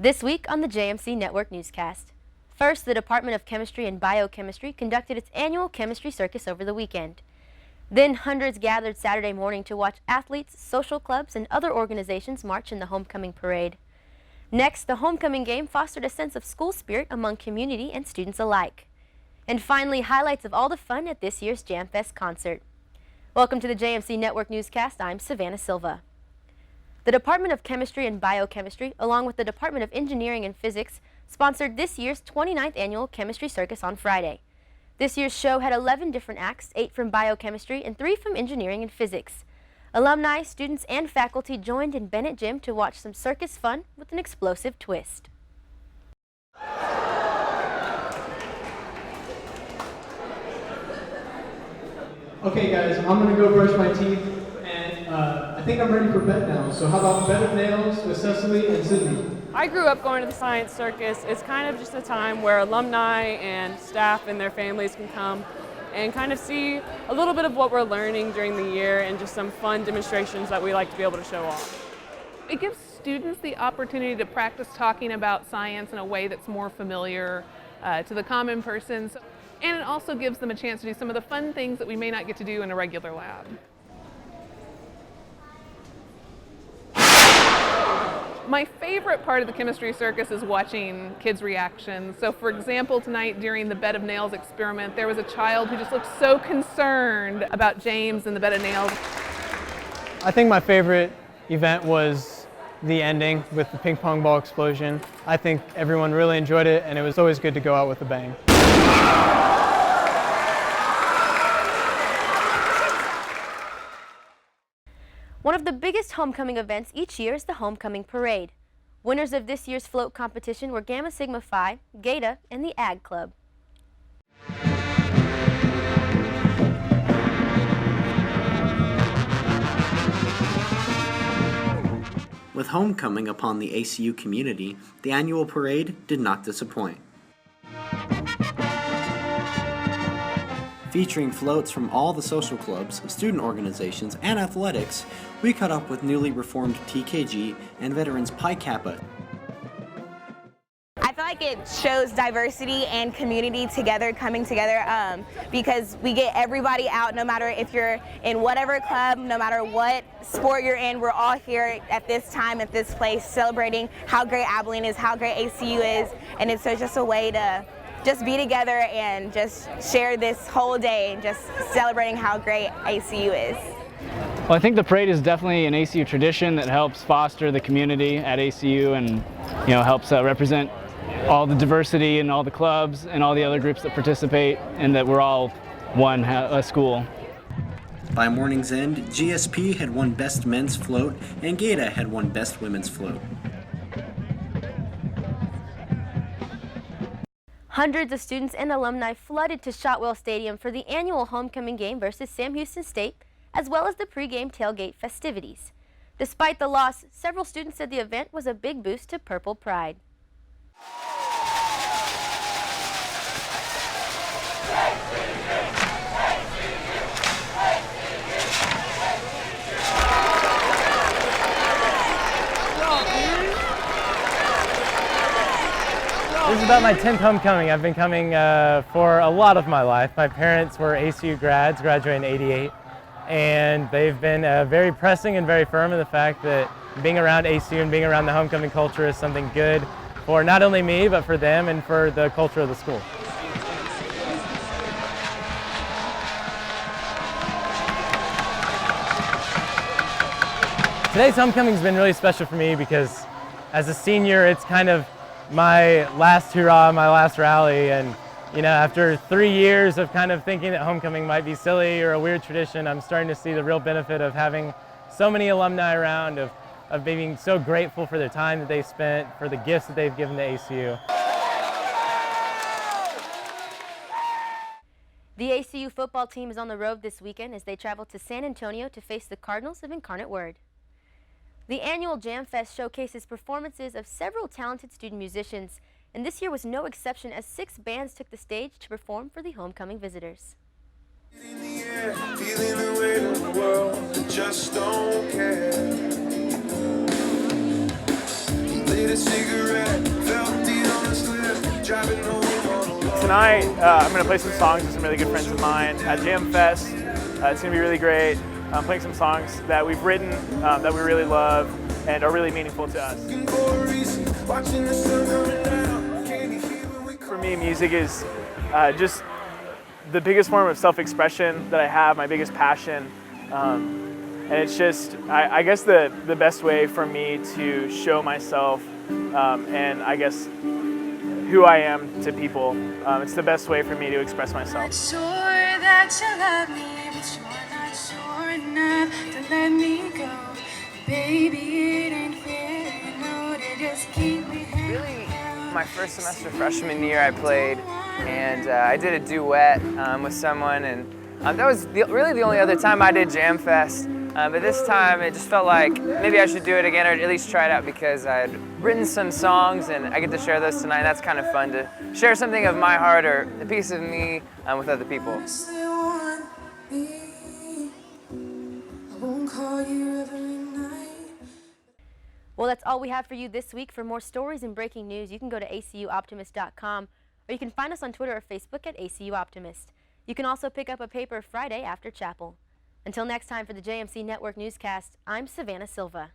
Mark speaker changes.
Speaker 1: This week on the JMC Network Newscast. First, the Department of Chemistry and Biochemistry conducted its annual chemistry circus over the weekend. Then hundreds gathered Saturday morning to watch athletes, social clubs, and other organizations march in the homecoming parade. Next, the homecoming game fostered a sense of school spirit among community and students alike. And finally, highlights of all the fun at this year's Jamfest concert. Welcome to the JMC Network Newscast. I'm Savanah Silva. The Department of Chemistry and Biochemistry, along with the Department of Engineering and Physics, sponsored this year's 29th annual Chemistry Circus on Friday. This year's show had 11 different acts, 8 from biochemistry and 3 from engineering and physics. Alumni, students, and faculty joined in Bennett Gym to watch some circus fun with an explosive twist.
Speaker 2: Okay guys, I'm going to go brush my teeth, and I think I'm ready for bed now. So how about bed of nails with Cecily and Sydney?
Speaker 3: I grew up going to the Science Circus. It's kind of just a time where alumni and staff and their families can come and kind of see a little bit of what we're learning during the year and just some fun demonstrations that we like to be able to show off.
Speaker 4: It gives students the opportunity to practice talking about science in a way that's more familiar to the common person. And it also gives them a chance to do some of the fun things that we may not get to do in a regular lab. My favorite part of the chemistry circus is watching kids' reactions. So for example, tonight during the bed of nails experiment, there was a child who just looked so concerned about James and the bed of nails.
Speaker 5: I think my favorite event was the ending with the ping pong ball explosion. I think everyone really enjoyed it, and it was always good to go out with a bang.
Speaker 1: One of the biggest homecoming events each year is the Homecoming Parade. Winners of this year's float competition were Gamma Sigma Phi, Gata, and the Ag Club.
Speaker 6: With homecoming upon the ACU community, the annual parade did not disappoint. Featuring floats from all the social clubs, student organizations, and athletics, we caught up with newly reformed TKG and veterans Pi Kappa.
Speaker 7: I feel like it shows diversity and community together, coming together, because we get everybody out, no matter if you're in whatever club, no matter what sport you're in, we're all here at this time, at this place, celebrating how great Abilene is, how great ACU is, and it's just a way to just be together and just share this whole day and just celebrating how great ACU is.
Speaker 8: Well, I think the parade is definitely an ACU tradition that helps foster the community at ACU and helps represent all the diversity and all the clubs and all the other groups that participate, and that we're all one school.
Speaker 6: By morning's end, GSP had won Best Men's Float and Gata had won Best Women's Float.
Speaker 1: Hundreds of students and alumni flooded to Shotwell Stadium for the annual homecoming game versus Sam Houston State, as well as the pregame tailgate festivities. Despite the loss, several students said the event was a big boost to Purple Pride.
Speaker 5: This is about my 10th homecoming. I've been coming for a lot of my life. My parents were ACU grads, graduating in '88, and they've been very pressing and very firm in the fact that being around ACU and being around the homecoming culture is something good for not only me, but for them and for the culture of the school. Today's homecoming's been really special for me because as a senior, it's kind of my last hurrah, my last rally, and after 3 years of kind of thinking that homecoming might be silly or a weird tradition, I'm starting to see the real benefit of having so many alumni around, of being so grateful for the time that they spent, for the gifts that they've given to ACU.
Speaker 1: The ACU football team is on the road this weekend as they travel to San Antonio to face the Cardinals of Incarnate Word. The annual Jamfest showcases performances of several talented student musicians, and this year was no exception as 6 bands took the stage to perform for the homecoming visitors.
Speaker 9: In the air, feeling the weight of the world, just don't care. Lit a cigarette.
Speaker 10: tonight I'm going to play some songs with some really good friends of mine at Jamfest. It's going to be really great. I'm playing some songs that we've written that we really love and are really meaningful to us. For me, music is just the biggest form of self-expression that I have, my biggest passion. And it's just, I guess, the best way for me to show myself and I guess who I am to people. It's the best way for me to express myself.
Speaker 11: Sure that you love me, but you're not sure enough to let me go. Baby, it ain't fair, you know, to just keep me hanging out.
Speaker 12: My first semester freshman year I played, and I did a duet with someone, and that was really the only other time I did Jamfest. But this time it just felt like maybe I should do it again, or at least try it out, because I had written some songs and I get to share those tonight. That's kind of fun to share something of my heart or a piece of me with other people.
Speaker 1: Well, that's all we have for you this week. For more stories and breaking news, you can go to acuoptimist.com, or you can find us on Twitter or Facebook at ACU Optimist. You can also pick up a paper Friday after chapel. Until next time, for the JMC Network Newscast, I'm Savanah Silva.